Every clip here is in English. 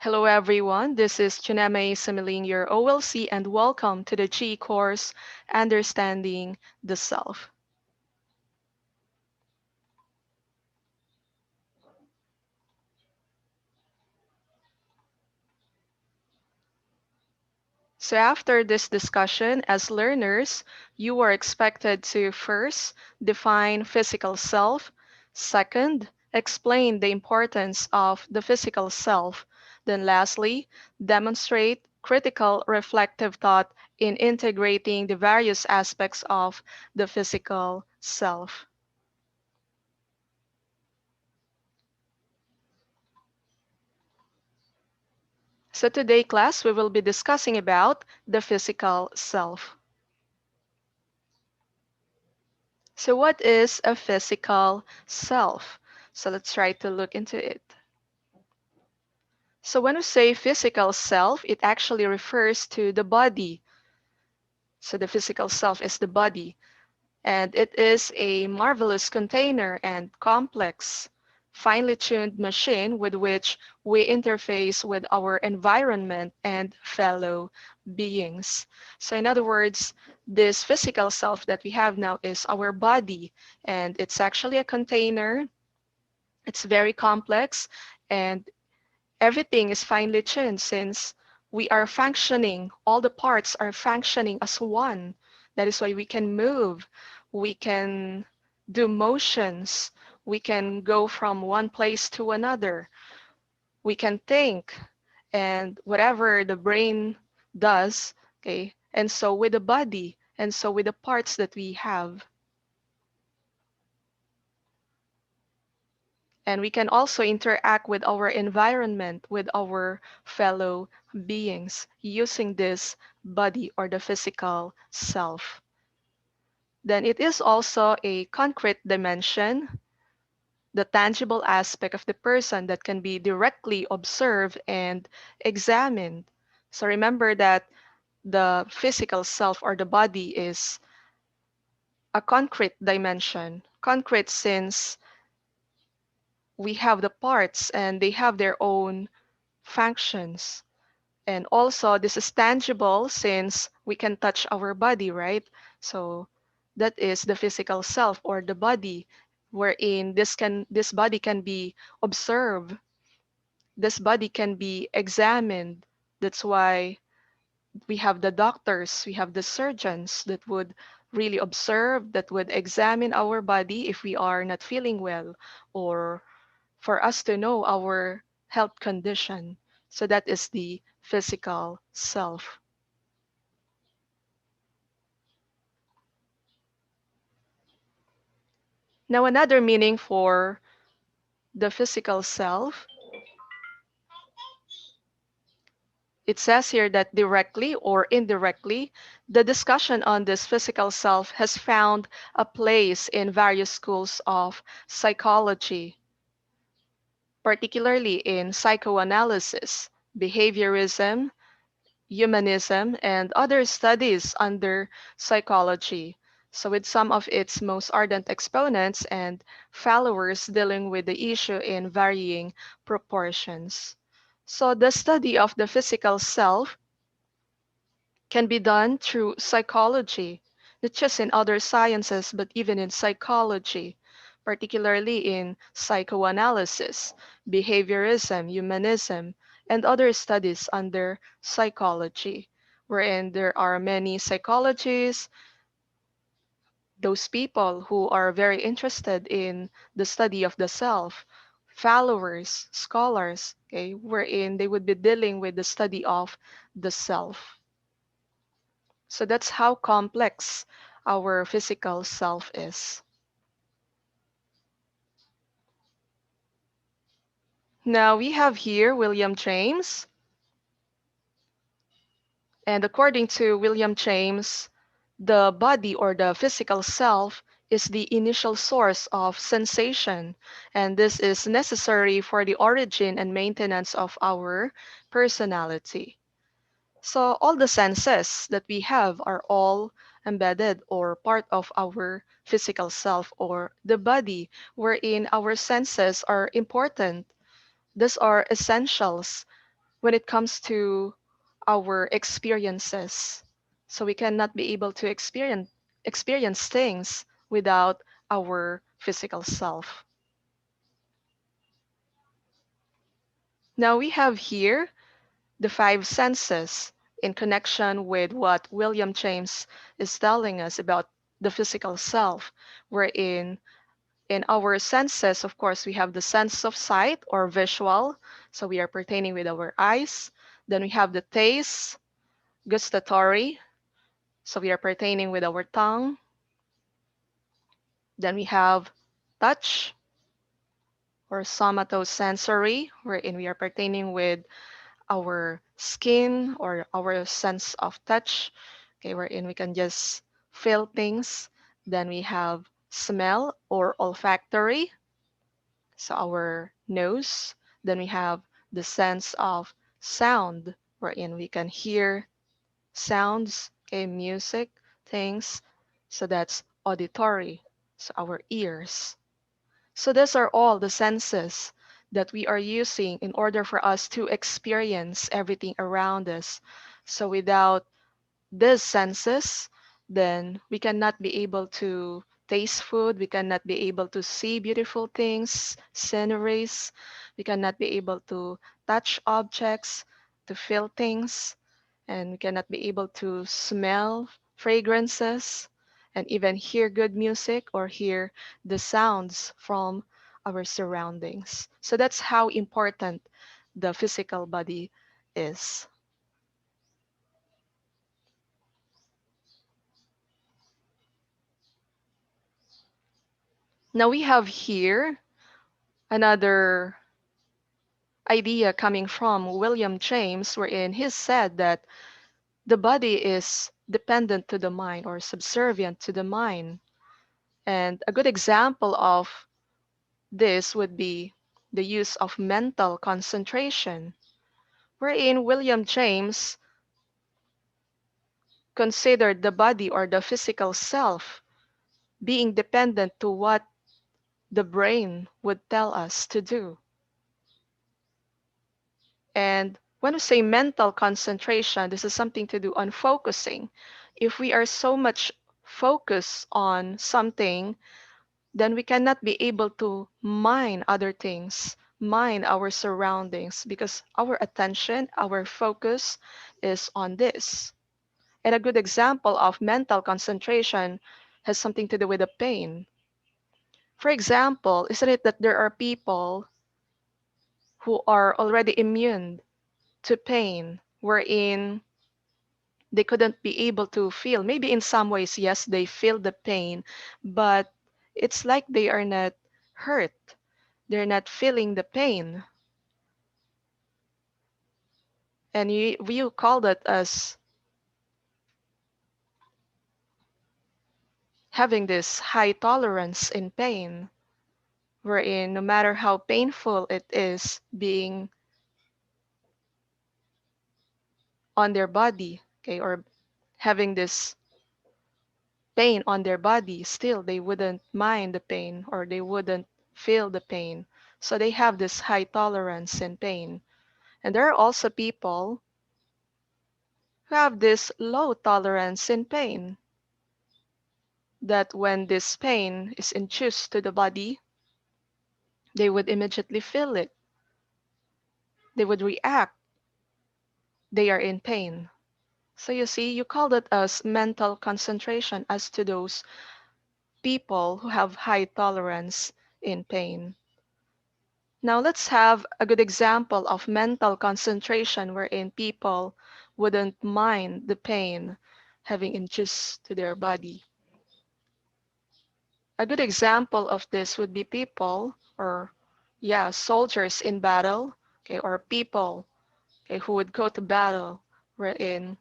Hello everyone, this is Samiling, your OLC, and welcome to the G course, Understanding the Self. So after this discussion, as learners, you are expected to first define physical self, second, explain the importance of the physical self, then lastly, demonstrate critical reflective thought in integrating the various aspects of the physical self. So today, class, we will be discussing about the physical self. So what is a physical self? So let's try to look into it. So when we say physical self, it actually refers to the body. So the physical self is the body. And it is a marvelous container and complex, finely tuned machine with which we interface with our environment and fellow beings. So in other words, this physical self that we have now is our body, and it's actually a container. It's very complex, and everything is finely tuned since we are functioning, all the parts are functioning as one. That is why we can move, we can do motions, we can go from one place to another, we can think, and whatever the brain does, okay, and so with the body, and so with the parts that we have. And we can also interact with our environment, with our fellow beings using this body or the physical self. Then it is also a concrete dimension, the tangible aspect of the person that can be directly observed and examined. So remember that the physical self or the body is a concrete dimension. Concrete since we have the parts and they have their own functions. And also, this is tangible since we can touch our body, right? So that is the physical self or the body, wherein this body can be observed, this body can be examined. That's why we have the doctors, we have the surgeons that would really observe, that would examine our body if we are not feeling well, or for us to know our health condition. So that is the physical self. Now, another meaning for the physical self, it says here that directly or indirectly, the discussion on this physical self has found a place in various schools of psychology, particularly in psychoanalysis, behaviorism, humanism, and other studies under psychology. So, with some of its most ardent exponents and followers dealing with the issue in varying proportions. So, the study of the physical self can be done through psychology, not just in other sciences, but even in psychology, particularly in psychoanalysis, behaviorism, humanism, and other studies under psychology, wherein there are many psychologists, those people who are very interested in the study of the self, followers, scholars, okay, wherein they would be dealing with the study of the self. So that's how complex our physical self is. Now we have here William James, and according to William James, the body or the physical self is the initial source of sensation, and this is necessary for the origin and maintenance of our personality. So all the senses that we have are all embedded or part of our physical self or the body, wherein our senses are important. These are essentials when it comes to our experiences. So we cannot be able to experience things without our physical self. Now we have here the five senses in connection with what William James is telling us about the physical self, wherein in our senses, of course, we have the sense of sight or visual, so we are pertaining with our eyes. Then we have the taste, gustatory, so we are pertaining with our tongue. Then we have touch or somatosensory, wherein we are pertaining with our skin or our sense of touch, okay, wherein we can just feel things. Then we have smell or olfactory, so our nose. Then we have the sense of sound, wherein we can hear sounds, okay, music, things. So that's auditory, so our ears. So these are all the senses that we are using in order for us to experience everything around us. So without these senses, then we cannot be able to taste food, we cannot be able to see beautiful things, sceneries, we cannot be able to touch objects, to feel things, and we cannot be able to smell fragrances and even hear good music or hear the sounds from our surroundings. So that's how important the physical body is. Now we have here another idea coming from William James, wherein he said that the body is dependent to the mind or subservient to the mind. And a good example of this would be the use of mental concentration, wherein William James considered the body or the physical self being dependent to what the brain would tell us to do. And when we say mental concentration, this is something to do on focusing. If we are so much focused on something, then we cannot be able to mind other things, mind our surroundings, because our attention, our focus is on this. And a good example of mental concentration has something to do with the pain. For example, isn't it that there are people who are already immune to pain, wherein they couldn't be able to feel? Maybe in some ways, yes, they feel the pain, but it's like they are not hurt. They're not feeling the pain. And you call that as having this high tolerance in pain, wherein no matter how painful it is being on their body, okay, or having this pain on their body, still they wouldn't mind the pain or they wouldn't feel the pain. So they have this high tolerance in pain. And there are also people who have this low tolerance in pain, that when this pain is induced to the body, they would immediately feel it. They would react. They are in pain. So you see, you call that as mental concentration as to those people who have high tolerance in pain. Now let's have a good example of mental concentration wherein people wouldn't mind the pain having induced to their body. A good example of this would be people or yeah, soldiers in battle, okay, or people, okay, who would go to battle wherein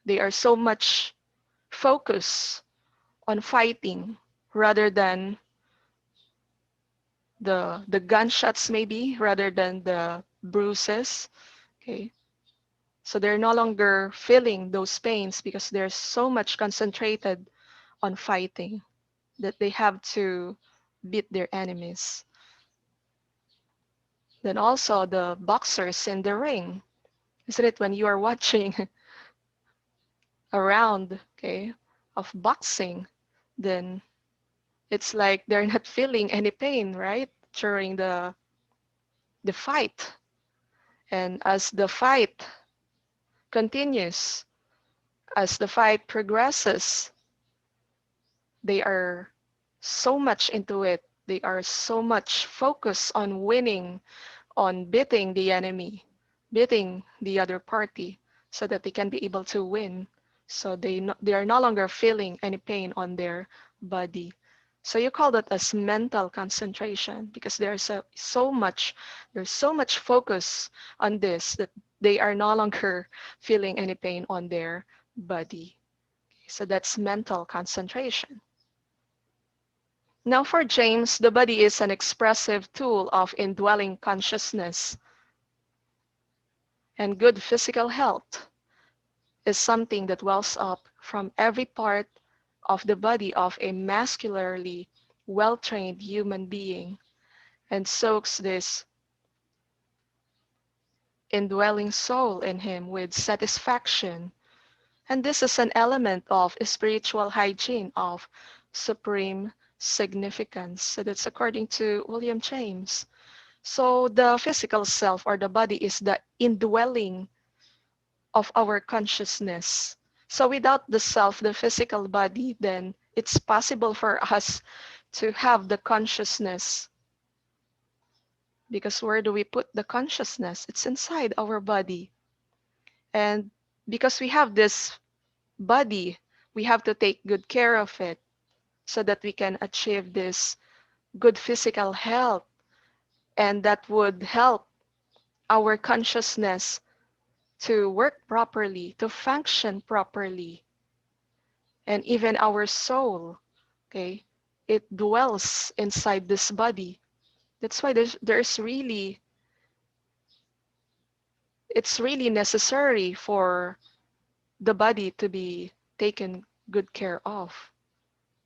they are so much focused on fighting rather than the gunshots, maybe rather than the bruises, okay. So they're no longer feeling those pains because they're so much concentrated on fighting that they have to beat their enemies. Then also the boxers in the ring. Isn't it when you are watching a round, okay, of boxing, then it's like they're not feeling any pain, right? During the fight. And as the fight continues, as the fight progresses, they are so much into it. They are so much focused on winning, on beating the enemy, beating the other party, so that they can be able to win. So they are no longer feeling any pain on their body. So you call that as mental concentration because there's so much focus on this that they are no longer feeling any pain on their body. So that's mental concentration. Now for James, the body is an expressive tool of indwelling consciousness, and good physical health is something that wells up from every part of the body of a muscularly well-trained human being and soaks this indwelling soul in him with satisfaction. And this is an element of spiritual hygiene of supreme significance. So that's according to William James. So the physical self or the body is the indwelling of our consciousness. So without the self, the physical body, then it's possible for us to have the consciousness. Because where do we put the consciousness? It's inside our body. And because we have this body, we have to take good care of it so that we can achieve this good physical health. And that would help our consciousness to work properly, to function properly, and even our soul, okay, it dwells inside this body. That's why there's really, it's really necessary for the body to be taken good care of.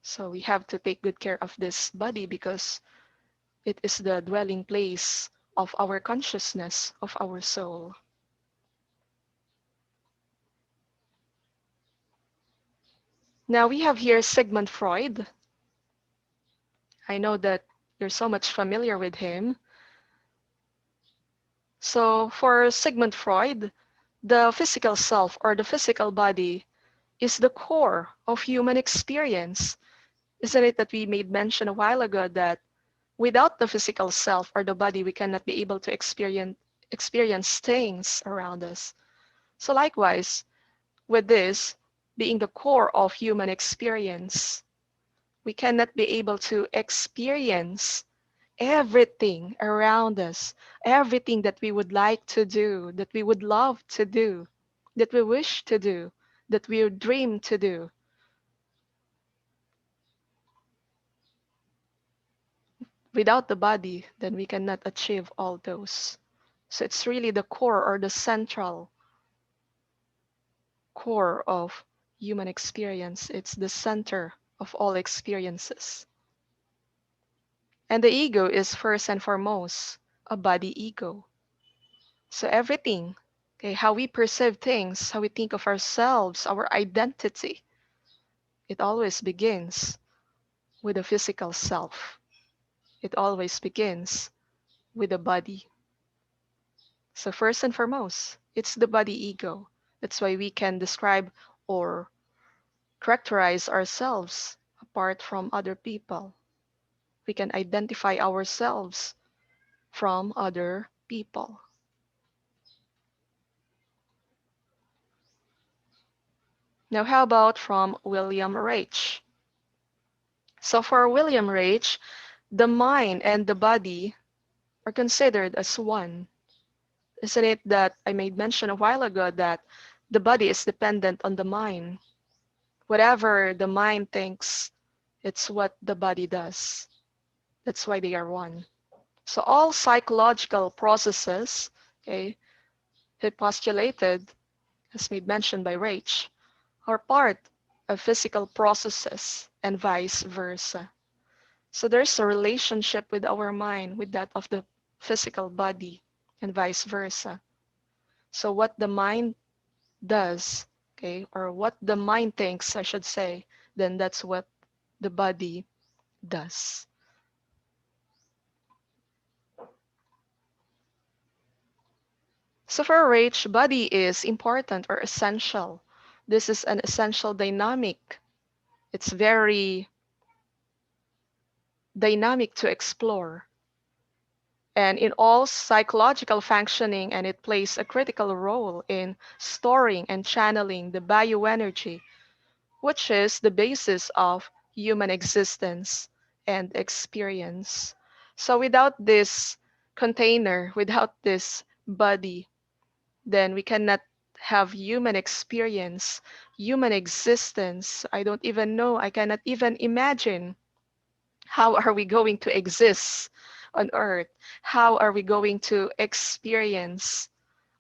So we have to take good care of this body because it is the dwelling place of our consciousness, of our soul. Now we have here Sigmund Freud. I know that you're so much familiar with him. So for Sigmund Freud, the physical self or the physical body is the core of human experience. Isn't it that we made mention a while ago that without the physical self or the body, we cannot be able to experience things around us. So likewise, with this being the core of human experience, we cannot be able to experience everything around us, everything that we would like to do, that we would love to do, that we wish to do, that we dream to do. Without the body, then we cannot achieve all those. So it's really the core or the central core of human experience. It's the center of all experiences. And the ego is first and foremost a body ego. So everything, okay, how we perceive things, how we think of ourselves, our identity, it always begins with the physical self. It always begins with the body. So first and foremost, it's the body ego. That's why we can describe or characterize ourselves apart from other people. We can identify ourselves from other people. Now, how about from William Reich? So for William Reich, the mind and the body are considered as one. Isn't it that I made mention a while ago that the body is dependent on the mind? Whatever the mind thinks, it's what the body does. That's why they are one. So all psychological processes, okay, he postulated, as made mention by Reich, are part of physical processes and vice versa. So there's a relationship with our mind, with that of the physical body, and vice versa. So what the mind does, okay, or what the mind thinks, I should say, then that's what the body does. So for Rach, body is important or essential. This is an essential dynamic. It's very dynamic to explore. And in all psychological functioning, and it plays a critical role in storing and channeling the bioenergy, which is the basis of human existence and experience. So without this container, without this body, then we cannot have human experience, human existence. I don't even know, I cannot even imagine how are we going to exist on earth? How are we going to experience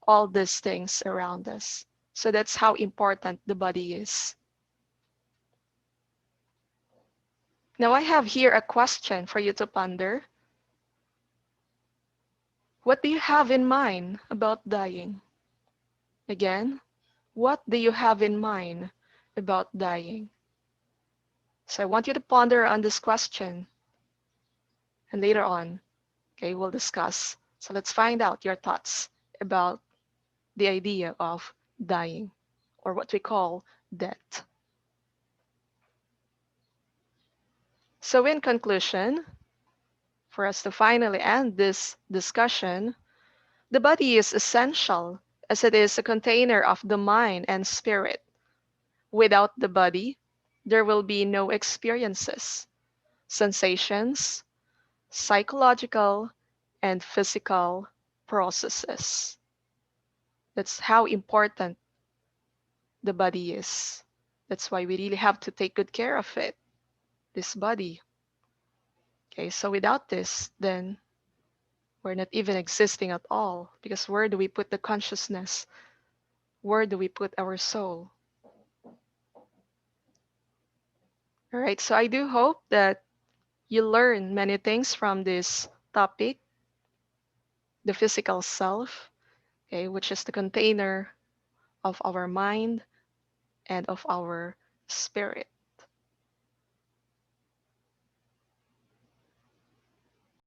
all these things around us? So that's how important the body is. Now I have here a question for you to ponder. What do you have in mind about dying? Again, what do you have in mind about dying? So I want you to ponder on this question, and later on, okay, we'll discuss. So let's find out your thoughts about the idea of dying, or what we call death. So in conclusion, for us to finally end this discussion, the body is essential as it is a container of the mind and spirit. Without the body, there will be no experiences, sensations, psychological, and physical processes. That's how important the body is. That's why we really have to take good care of it, this body. Okay, so without this, then we're not even existing at all, because where do we put the consciousness? Where do we put our soul? All right, so I do hope that you learn many things from this topic, the physical self, okay, which is the container of our mind and of our spirit.